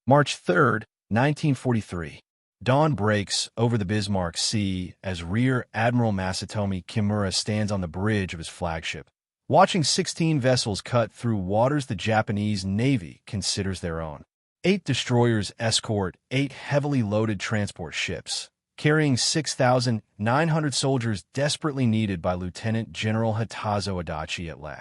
March 3rd, 1943. Dawn breaks over the Bismarck Sea as Rear Admiral Masatomi Kimura stands on the bridge of his flagship, watching 16 vessels cut through waters the Japanese Navy considers their own. 8 destroyers escort 8 heavily loaded transport ships, carrying 6,900 soldiers desperately needed by Lieutenant General Hitazo Adachi at La.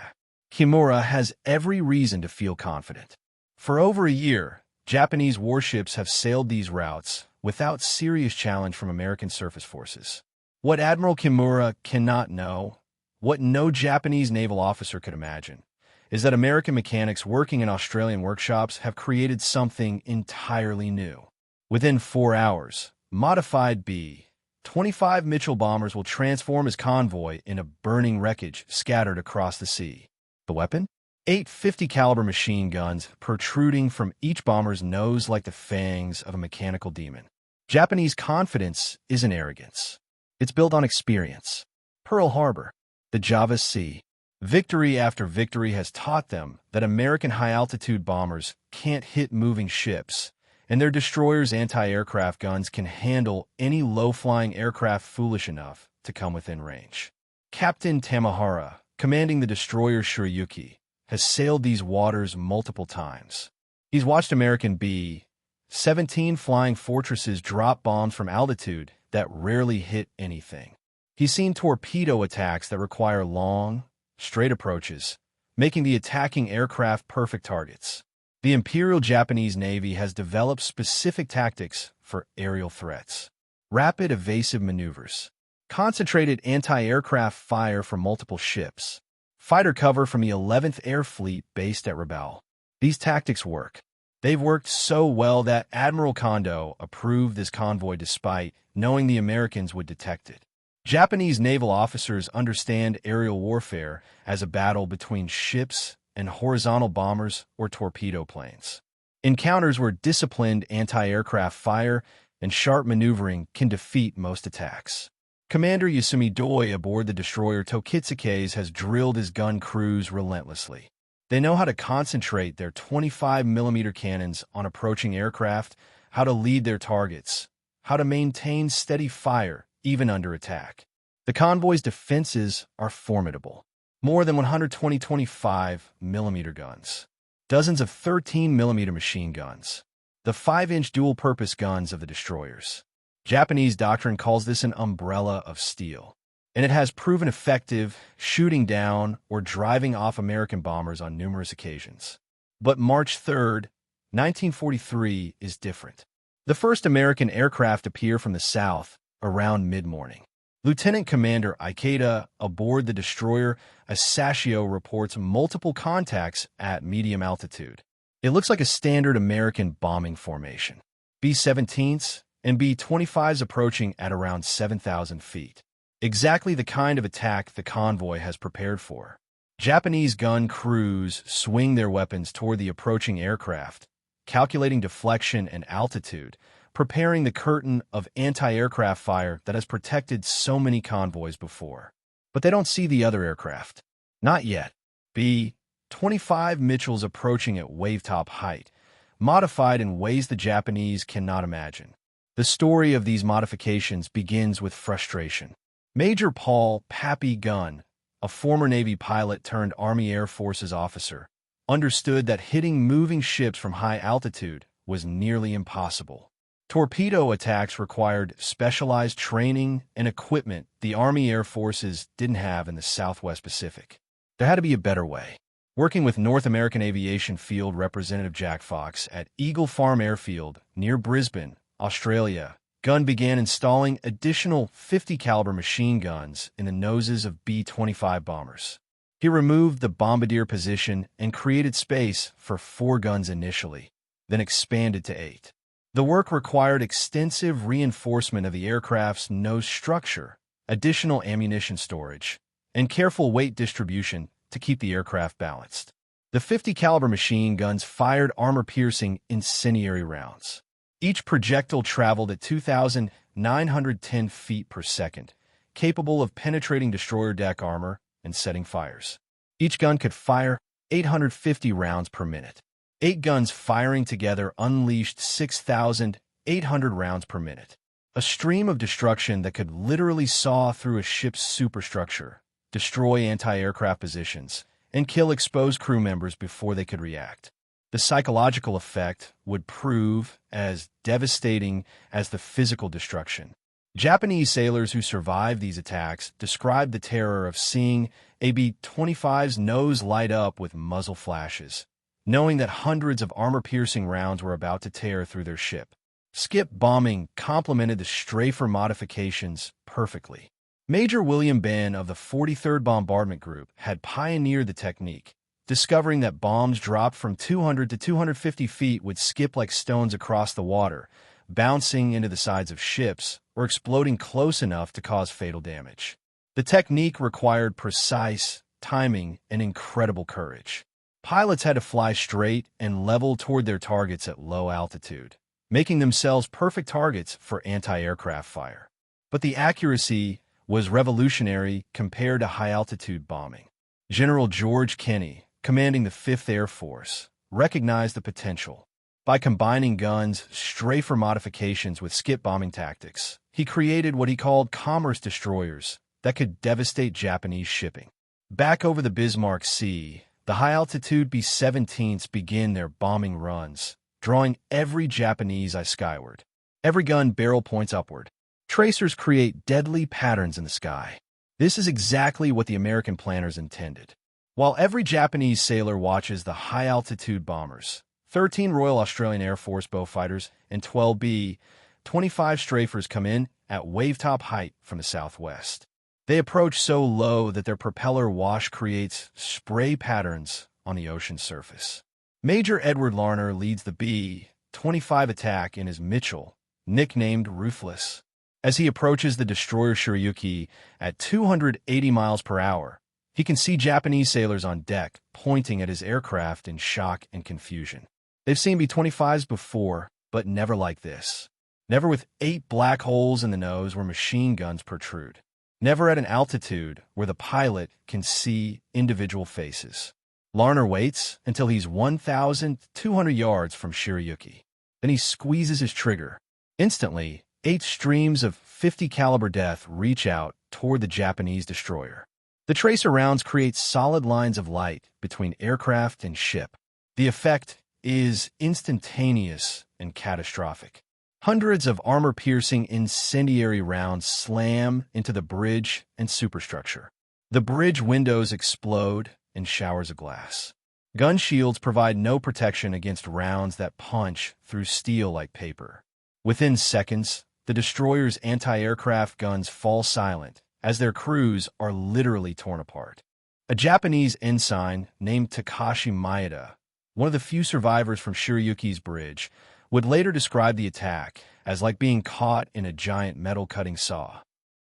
Kimura has every reason to feel confident. For over a year, Japanese warships have sailed these routes without serious challenge from American surface forces. What Admiral Kimura cannot know, what no Japanese naval officer could imagine, is that American mechanics working in Australian workshops have created something entirely new. Within 4 hours, modified B-25 Mitchell bombers will transform as convoy into burning wreckage scattered across the sea. The weapon? 8 50-caliber machine guns protruding from each bomber's nose like the fangs of a mechanical demon. Japanese confidence isn't arrogance. It's built on experience. Pearl Harbor, the Java Sea. Victory after victory has taught them that American high-altitude bombers can't hit moving ships, and their destroyers' anti-aircraft guns can handle any low-flying aircraft foolish enough to come within range. Captain Tamahara, commanding the destroyer Shirayuki, has sailed these waters multiple times. He's watched American B-17 flying fortresses drop bombs from altitude that rarely hit anything. He's seen torpedo attacks that require long, straight approaches, making the attacking aircraft perfect targets. The Imperial Japanese Navy has developed specific tactics for aerial threats. Rapid evasive maneuvers, concentrated anti-aircraft fire from multiple ships, fighter cover from the 11th Air Fleet based at Rabaul. These tactics work. They've worked so well that Admiral Kondo approved this convoy despite knowing the Americans would detect it. Japanese naval officers understand aerial warfare as a battle between ships and horizontal bombers or torpedo planes. Encounters where disciplined anti-aircraft fire and sharp maneuvering can defeat most attacks. Commander Yasumi Doi aboard the destroyer Tokitsuke's has drilled his gun crews relentlessly. They know how to concentrate their 25mm cannons on approaching aircraft, how to lead their targets, how to maintain steady fire even under attack. The convoy's defenses are formidable. More than 120 25mm guns, dozens of 13mm machine guns, the 5-inch dual-purpose guns of the destroyers. Japanese doctrine calls this an umbrella of steel, and it has proven effective shooting down or driving off American bombers on numerous occasions. But March 3rd, 1943 is different. The first American aircraft appear from the south around mid-morning. Lieutenant Commander Ikeda aboard the destroyer Asashio reports multiple contacts at medium altitude. It looks like a standard American bombing formation. B-17s and B-25s approaching at around 7,000 feet. Exactly the kind of attack the convoy has prepared for. Japanese gun crews swing their weapons toward the approaching aircraft, calculating deflection and altitude, preparing the curtain of anti-aircraft fire that has protected so many convoys before. But they don't see the other aircraft. Not yet. B-25 Mitchell's approaching at wave-top height, modified in ways the Japanese cannot imagine. The story of these modifications begins with frustration. Major Paul Pappy Gunn, a former Navy pilot turned Army Air Forces officer, understood that hitting moving ships from high altitude was nearly impossible. Torpedo attacks required specialized training and equipment the Army Air Forces didn't have in the Southwest Pacific. There had to be a better way. Working with North American Aviation Field Representative Jack Fox at Eagle Farm Airfield near Brisbane, Australia, Gunn began installing additional 50-caliber machine guns in the noses of B-25 bombers. He removed the bombardier position and created space for 4 guns initially, then expanded to 8. The work required extensive reinforcement of the aircraft's nose structure, additional ammunition storage, and careful weight distribution to keep the aircraft balanced. The 50-caliber machine guns fired armor-piercing incendiary rounds. Each projectile traveled at 2,910 feet per second, capable of penetrating destroyer deck armor and setting fires. Each gun could fire 850 rounds per minute. 8 guns firing together unleashed 6,800 rounds per minute. A stream of destruction that could literally saw through a ship's superstructure, destroy anti-aircraft positions, and kill exposed crew members before they could react. The psychological effect would prove as devastating as the physical destruction. Japanese sailors who survived these attacks described the terror of seeing a B-25's nose light up with muzzle flashes, knowing that hundreds of armor-piercing rounds were about to tear through their ship. Skip bombing complemented the strafer modifications perfectly. Major William Benn of the 43rd Bombardment Group had pioneered the technique, discovering that bombs dropped from 200 to 250 feet would skip like stones across the water, bouncing into the sides of ships or exploding close enough to cause fatal damage. The technique required precise timing and incredible courage. Pilots had to fly straight and level toward their targets at low altitude, making themselves perfect targets for anti-aircraft fire. But the accuracy was revolutionary compared to high-altitude bombing. General George Kenney, commanding the 5th Air Force, recognized the potential. By combining Gunn's strafer modifications with skip bombing tactics, he created what he called commerce destroyers that could devastate Japanese shipping. Back over the Bismarck Sea, the high-altitude B-17s begin their bombing runs, drawing every Japanese eye skyward. Every gun barrel points upward. Tracers create deadly patterns in the sky. This is exactly what the American planners intended. While every Japanese sailor watches the high-altitude bombers, 13 Royal Australian Air Force Beaufighters and 12 B-25 strafers come in at wave-top height from the southwest. They approach so low that their propeller wash creates spray patterns on the ocean surface. Major Edward Larner leads the B-25 attack in his Mitchell, nicknamed Ruthless. As he approaches the destroyer Shiryuki at 280 miles per hour, he can see Japanese sailors on deck pointing at his aircraft in shock and confusion. They've seen B-25s before, but never like this. Never with 8 black holes in the nose where machine guns protrude. Never at an altitude where the pilot can see individual faces. Larner waits until he's 1,200 yards from Shiryuki. Then he squeezes his trigger. Instantly, 8 streams of .50 caliber death reach out toward the Japanese destroyer. The tracer rounds create solid lines of light between aircraft and ship. The effect is instantaneous and catastrophic. Hundreds of armor-piercing incendiary rounds slam into the bridge and superstructure. The bridge windows explode in showers of glass. Gun shields provide no protection against rounds that punch through steel like paper. Within seconds, the destroyer's anti-aircraft guns fall silent as their crews are literally torn apart. A Japanese ensign named Takashi Maeda, one of the few survivors from Shiryuki's bridge, would later describe the attack as like being caught in a giant metal-cutting saw.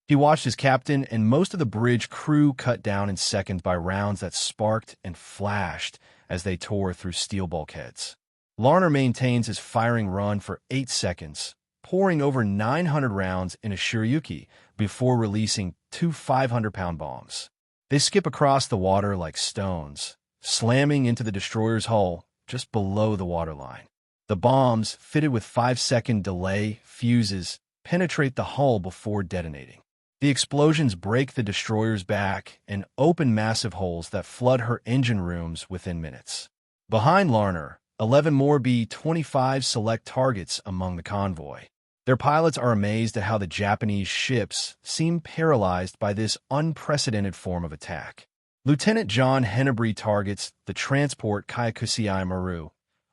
He watched his captain and most of the bridge crew cut down in seconds by rounds that sparked and flashed as they tore through steel bulkheads. Larner maintains his firing run for 8 seconds, pouring over 900 rounds in a Shiryuki before releasing 2 500-pound bombs. They skip across the water like stones, slamming into the destroyer's hull just below the waterline. The bombs, fitted with 5-second delay fuses, penetrate the hull before detonating. The explosions break the destroyer's back and open massive holes that flood her engine rooms within minutes. Behind Larner, 11 more B-25s select targets among the convoy. Their pilots are amazed at how the Japanese ships seem paralyzed by this unprecedented form of attack. Lieutenant John Hennebree targets the transport Kyakusei Maru,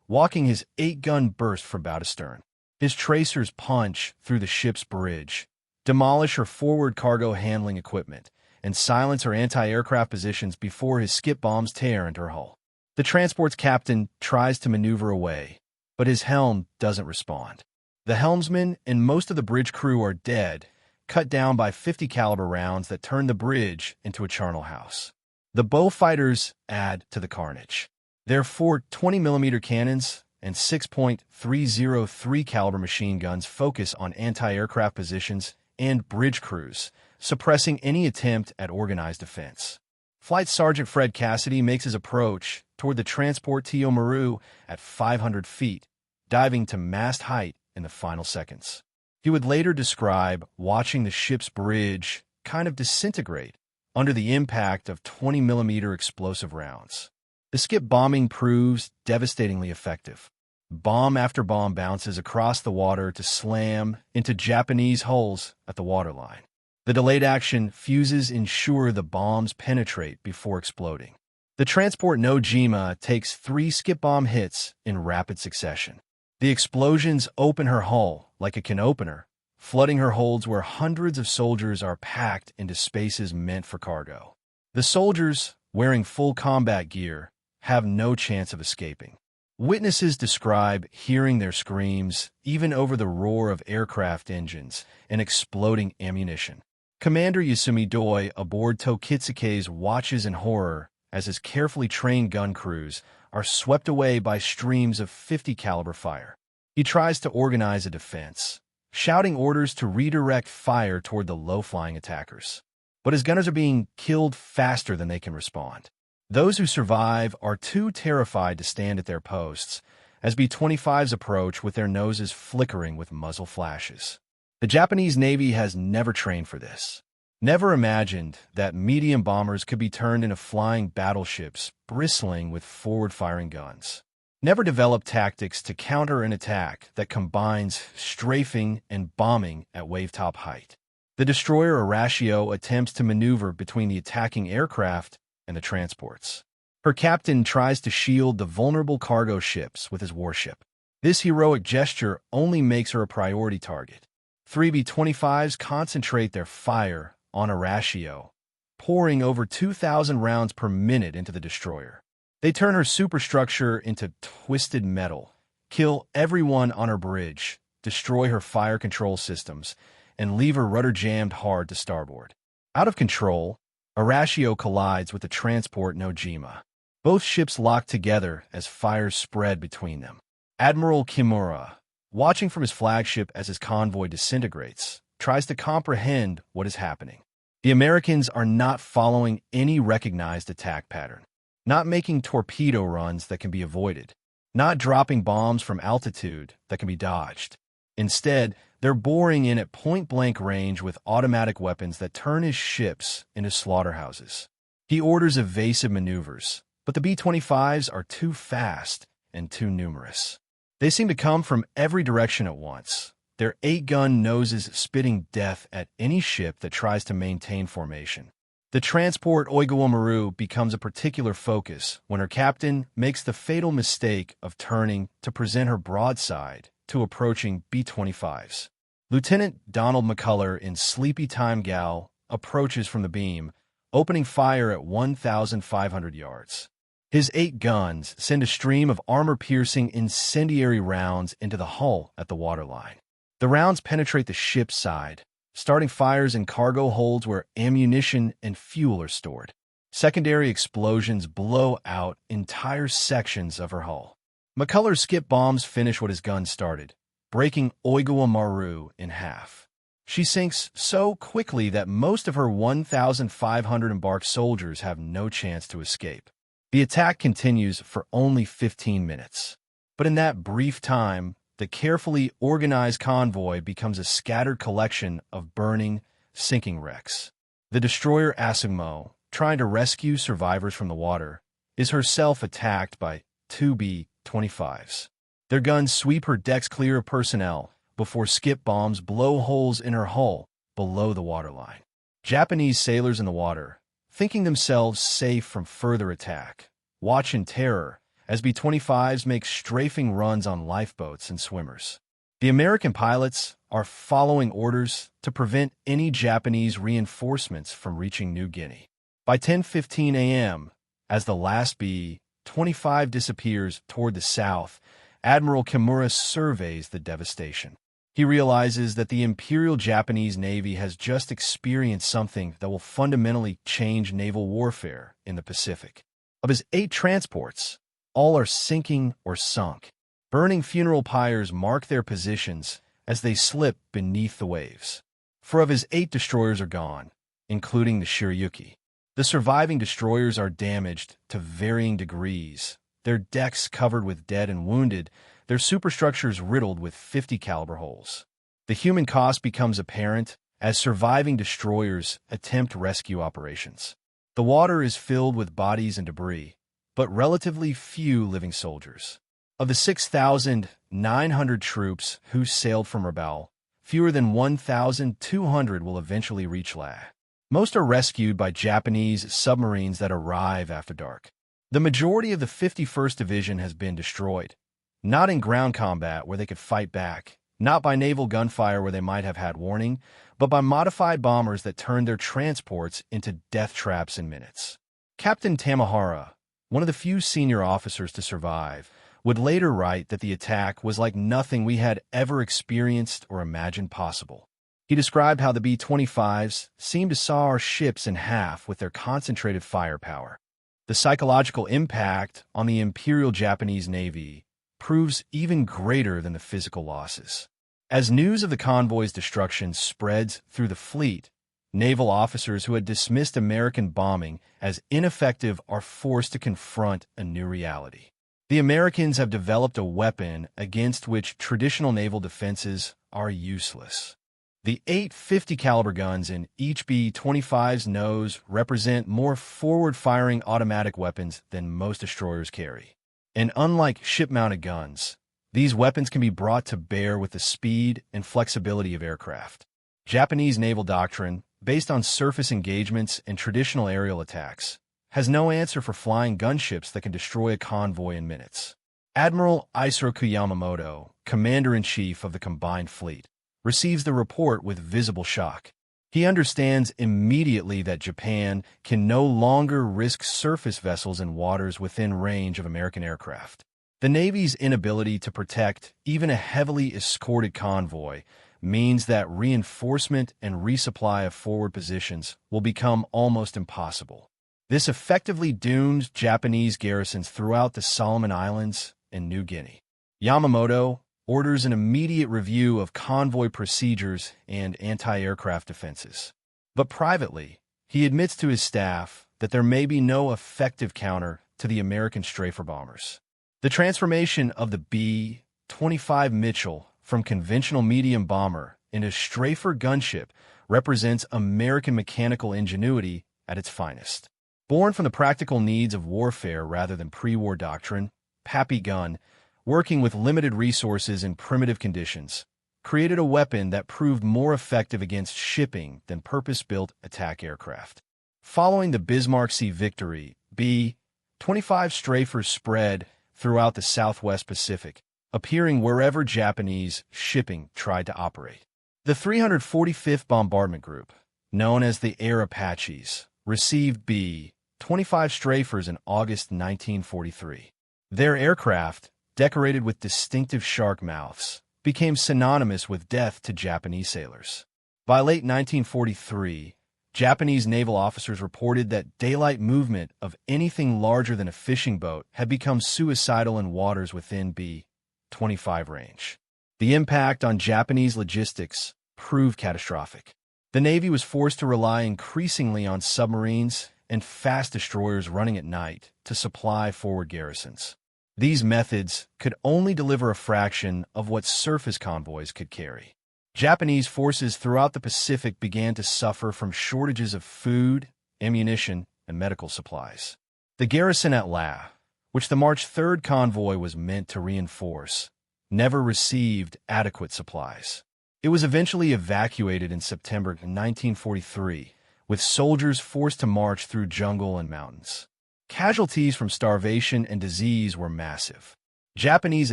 walking his 8-gun burst from bow to stern. His tracers punch through the ship's bridge, demolish her forward cargo handling equipment, and silence her anti-aircraft positions before his skip bombs tear into her hull. The transport's captain tries to maneuver away, but his helm doesn't respond. The helmsman and most of the bridge crew are dead, cut down by .50 caliber rounds that turn the bridge into a charnel house. The Beaufighters add to the carnage. Their 4 20mm cannons and 6.303 caliber machine guns focus on anti-aircraft positions and bridge crews, suppressing any attempt at organized defense. Flight Sergeant Fred Cassidy makes his approach toward the transport Maru at 500 feet, diving to mast height in the final seconds. He would later describe watching the ship's bridge kind of disintegrate under the impact of 20-millimeter explosive rounds. The skip bombing proves devastatingly effective. Bomb after bomb bounces across the water to slam into Japanese hulls at the waterline. The delayed action fuses ensure the bombs penetrate before exploding. The transport Nojima takes 3 skip bomb hits in rapid succession. The explosions open her hull like a can opener, flooding her holds where hundreds of soldiers are packed into spaces meant for cargo. The soldiers, wearing full combat gear, have no chance of escaping. Witnesses describe hearing their screams even over the roar of aircraft engines and exploding ammunition. Commander Yasumi Doi aboard Tokitsuke's watches in horror as his carefully trained gun crews are swept away by streams of 50 caliber fire. He tries to organize a defense, shouting orders to redirect fire toward the low-flying attackers. But his gunners are being killed faster than they can respond. Those who survive are too terrified to stand at their posts as B-25s approach with their noses flickering with muzzle flashes. The Japanese Navy has never trained for this. Never imagined that medium bombers could be turned into flying battleships bristling with forward-firing guns. Never developed tactics to counter an attack that combines strafing and bombing at wave-top height. The destroyer Horatio attempts to maneuver between the attacking aircraft and the transports. Her captain tries to shield the vulnerable cargo ships with his warship. This heroic gesture only makes her a priority target. 3 B-25s concentrate their fire on Horatio, pouring over 2,000 rounds per minute into the destroyer. They turn her superstructure into twisted metal, kill everyone on her bridge, destroy her fire control systems, and leave her rudder jammed hard to starboard. Out of control, Horatio collides with the transport Nojima. Both ships lock together as fires spread between them. Admiral Kimura, watching from his flagship as his convoy disintegrates, tries to comprehend what is happening. The Americans are not following any recognized attack pattern, not making torpedo runs that can be avoided, not dropping bombs from altitude that can be dodged. Instead, they're boring in at point-blank range with automatic weapons that turn his ships into slaughterhouses. He orders evasive maneuvers, but the B-25s are too fast and too numerous. They seem to come from every direction at once, their 8-gun noses spitting death at any ship that tries to maintain formation. The transport Oigawa Maru becomes a particular focus when her captain makes the fatal mistake of turning to present her broadside to approaching B-25s. Lieutenant Donald McCullough in Sleepy Time Gal approaches from the beam, opening fire at 1,500 yards. His 8 guns send a stream of armor-piercing incendiary rounds into the hull at the waterline. The rounds penetrate the ship's side, starting fires in cargo holds where ammunition and fuel are stored. Secondary explosions blow out entire sections of her hull. McCullough's skip bombs finish what his gun started, breaking Oigawa Maru in half. She sinks so quickly that most of her 1,500 embarked soldiers have no chance to escape. The attack continues for only 15 minutes. But in that brief time, the carefully organized convoy becomes a scattered collection of burning, sinking wrecks. The destroyer Asumo, trying to rescue survivors from the water, is herself attacked by 2 B-25s. Their guns sweep her decks clear of personnel before skip bombs blow holes in her hull below the waterline. Japanese sailors in the water, thinking themselves safe from further attack, watch in terror as B-25s make strafing runs on lifeboats and swimmers. The American pilots are following orders to prevent any Japanese reinforcements from reaching New Guinea. By 10:15 a.m., as the last B-25 disappears toward the south, Admiral Kimura surveys the devastation. He realizes that the Imperial Japanese Navy has just experienced something that will fundamentally change naval warfare in the Pacific. Of his 8 transports, all are sinking or sunk. Burning funeral pyres mark their positions as they slip beneath the waves. 4 of his 8 destroyers are gone, including the Shiryuki. The surviving destroyers are damaged to varying degrees, their decks covered with dead and wounded, their superstructures riddled with 50 caliber holes. The human cost becomes apparent as surviving destroyers attempt rescue operations. The water is filled with bodies and debris, but relatively few living soldiers. Of the 6,900 troops who sailed from Naval, fewer than 1,200 will eventually reach land. Most are rescued by Japanese submarines that arrive after dark. The majority of the 51st Division has been destroyed, not in ground combat where they could fight back, not by naval gunfire where they might have had warning, but by modified bombers that turned their transports into death traps in minutes. Captain Tamahara, one of the few senior officers to survive, would later write that the attack was like nothing we had ever experienced or imagined possible. He described how the B-25s seemed to saw our ships in half with their concentrated firepower. The psychological impact on the Imperial Japanese Navy proves even greater than the physical losses. As news of the convoy's destruction spreads through the fleet, naval officers who had dismissed American bombing as ineffective are forced to confront a new reality. The Americans have developed a weapon against which traditional naval defenses are useless. The 850 caliber guns in each B-25's nose represent more forward-firing automatic weapons than most destroyers carry. And unlike ship-mounted guns, these weapons can be brought to bear with the speed and flexibility of aircraft. Japanese naval doctrine, based on surface engagements and traditional aerial attacks, has no answer for flying gunships that can destroy a convoy in minutes. Admiral Isoroku Yamamoto, Commander-in-Chief of the Combined Fleet, receives the report with visible shock. He understands immediately that Japan can no longer risk surface vessels in waters within range of American aircraft. The Navy's inability to protect even a heavily escorted convoy means that reinforcement and resupply of forward positions will become almost impossible. This effectively dooms Japanese garrisons throughout the Solomon Islands and New Guinea. Yamamoto orders an immediate review of convoy procedures and anti-aircraft defenses. But privately, he admits to his staff that there may be no effective counter to the American strafer bombers. The transformation of the B-25 Mitchell from conventional medium bomber into strafer gunship represents American mechanical ingenuity at its finest. Born from the practical needs of warfare rather than pre-war doctrine, Pappy Gunn, working with limited resources in primitive conditions, created a weapon that proved more effective against shipping than purpose-built attack aircraft. Following the Bismarck Sea victory, B-25 strafers spread throughout the Southwest Pacific, appearing wherever Japanese shipping tried to operate. The 345th Bombardment Group, known as the Air Apaches, received B-25 strafers in August 1943. Their aircraft, decorated with distinctive shark mouths, became synonymous with death to Japanese sailors. By late 1943, Japanese naval officers reported that daylight movement of anything larger than a fishing boat had become suicidal in waters within B-25 range. The impact on Japanese logistics proved catastrophic. The Navy was forced to rely increasingly on submarines and fast destroyers running at night to supply forward garrisons. These methods could only deliver a fraction of what surface convoys could carry. Japanese forces throughout the Pacific began to suffer from shortages of food, ammunition, and medical supplies. The garrison at La, which the March 3rd convoy was meant to reinforce, never received adequate supplies. It was eventually evacuated in September 1943, with soldiers forced to march through jungle and mountains. Casualties from starvation and disease were massive. Japanese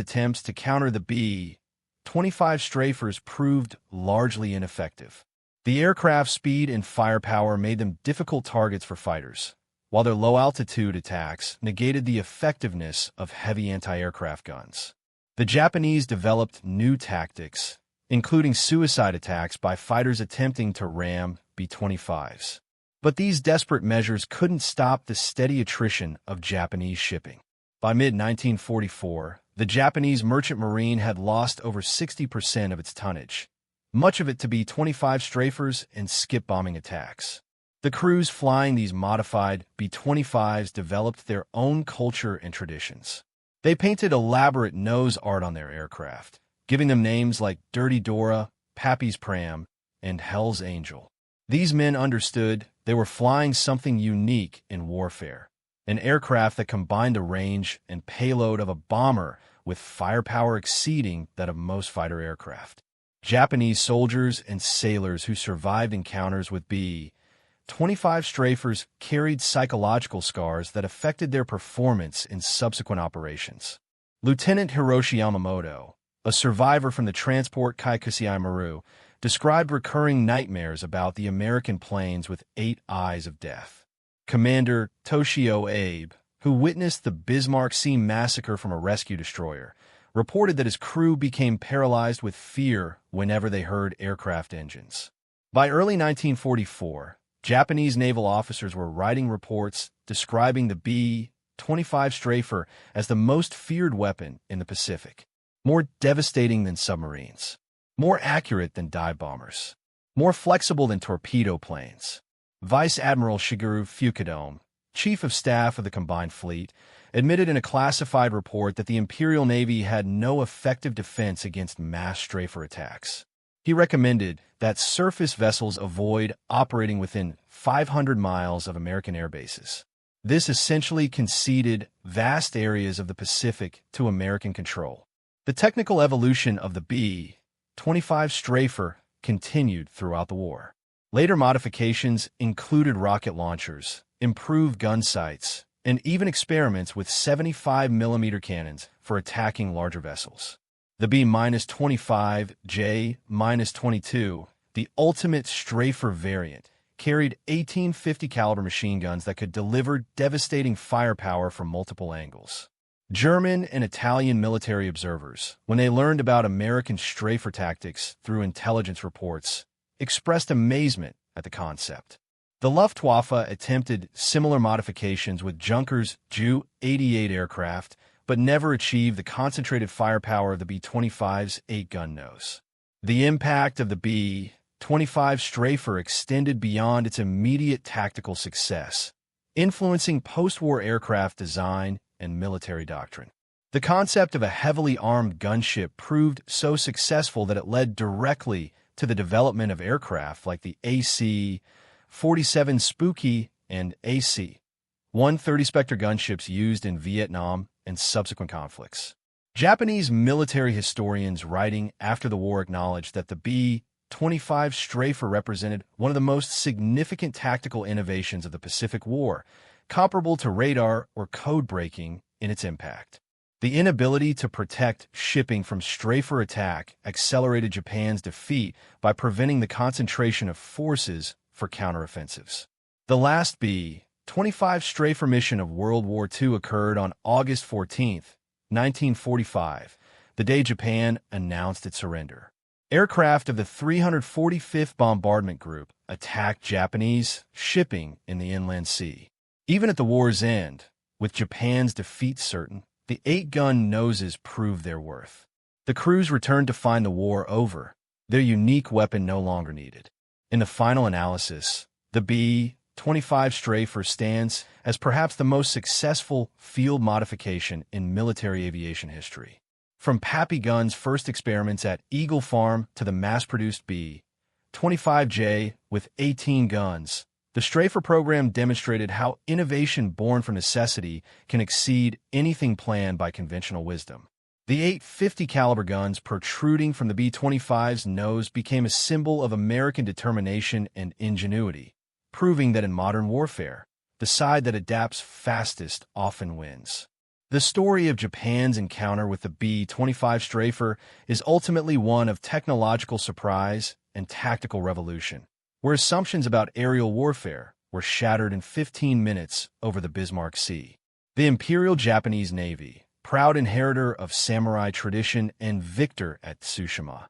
attempts to counter the B-25 strafers proved largely ineffective. The aircraft's speed and firepower made them difficult targets for fighters, while their low-altitude attacks negated the effectiveness of heavy anti-aircraft guns. The Japanese developed new tactics, including suicide attacks by fighters attempting to ram B-25s. But these desperate measures couldn't stop the steady attrition of Japanese shipping. By mid-1944, the Japanese merchant marine had lost over 60% of its tonnage, much of it to B-25 strafers and skip bombing attacks. The crews flying these modified B-25s developed their own culture and traditions. They painted elaborate nose art on their aircraft, giving them names like Dirty Dora, Pappy's Pram, and Hell's Angel. These men understood they were flying something unique in warfare, an aircraft that combined the range and payload of a bomber with firepower exceeding that of most fighter aircraft. Japanese soldiers and sailors who survived encounters with B-25 strafers carried psychological scars that affected their performance in subsequent operations. Lieutenant Hiroshi Yamamoto, a survivor from the transport Kaikusei Maru, described recurring nightmares about the American planes with 8 eyes of death. Commander Toshio Abe, who witnessed the Bismarck Sea massacre from a rescue destroyer, reported that his crew became paralyzed with fear whenever they heard aircraft engines. By early 1944, Japanese naval officers were writing reports describing the B-25 strafer as the most feared weapon in the Pacific, more devastating than submarines, more accurate than dive bombers, more flexible than torpedo planes. Vice Admiral Shigeru Fukudome, Chief of Staff of the Combined Fleet, admitted in a classified report that the Imperial Navy had no effective defense against mass strafer attacks. He recommended that surface vessels avoid operating within 500 miles of American air bases. This essentially conceded vast areas of the Pacific to American control. The technical evolution of the B-25 strafer continued throughout the war. Later modifications included rocket launchers, improved gun sights, and even experiments with 75mm cannons for attacking larger vessels. The B-25J-22, the ultimate strafer variant, carried 1850 caliber machine guns that could deliver devastating firepower from multiple angles. German and Italian military observers, when they learned about American strafer tactics through intelligence reports, expressed amazement at the concept. The Luftwaffe attempted similar modifications with Junkers Ju-88 aircraft, but never achieved the concentrated firepower of the B-25's 8-gun nose. The impact of the B-25 strafer extended beyond its immediate tactical success, influencing post-war aircraft design and military doctrine. The concept of a heavily armed gunship proved so successful that it led directly to the development of aircraft like the AC-47 Spooky and AC-130 Spectre gunships used in Vietnam and subsequent conflicts. Japanese military historians writing after the war acknowledged that the B-25 strafer represented one of the most significant tactical innovations of the Pacific War, comparable to radar or code breaking in its impact. The inability to protect shipping from strafer attack accelerated Japan's defeat by preventing the concentration of forces for counteroffensives. The last B-25 strafer mission of World War II occurred on August 14, 1945, the day Japan announced its surrender. Aircraft of the 345th Bombardment Group attacked Japanese shipping in the Inland Sea. Even at the war's end, with Japan's defeat certain, the 8-gun noses proved their worth. The crews returned to find the war over, their unique weapon no longer needed. In the final analysis, the B-25 strafer stands as perhaps the most successful field modification in military aviation history. From Pappy Gunn's first experiments at Eagle Farm to the mass-produced B-25J with 18 guns, the strafer program demonstrated how innovation born from necessity can exceed anything planned by conventional wisdom. The 850 caliber guns protruding from the B-25's nose became a symbol of American determination and ingenuity, proving that in modern warfare, the side that adapts fastest often wins. The story of Japan's encounter with the B-25 strafer is ultimately one of technological surprise and tactical revolution, where assumptions about aerial warfare were shattered in 15 minutes over the Bismarck Sea. The Imperial Japanese Navy, proud inheritor of samurai tradition and victor at Tsushima,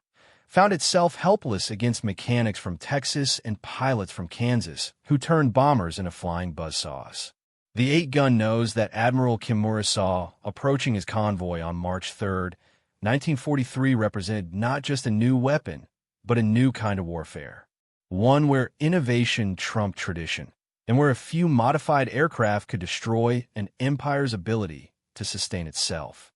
found itself helpless against mechanics from Texas and pilots from Kansas who turned bombers into flying buzzsaws. The 8-gun nose that Admiral Kimura saw approaching his convoy on March 3, 1943 represented not just a new weapon, but a new kind of warfare. one where innovation trumped tradition, and where a few modified aircraft could destroy an empire's ability to sustain itself.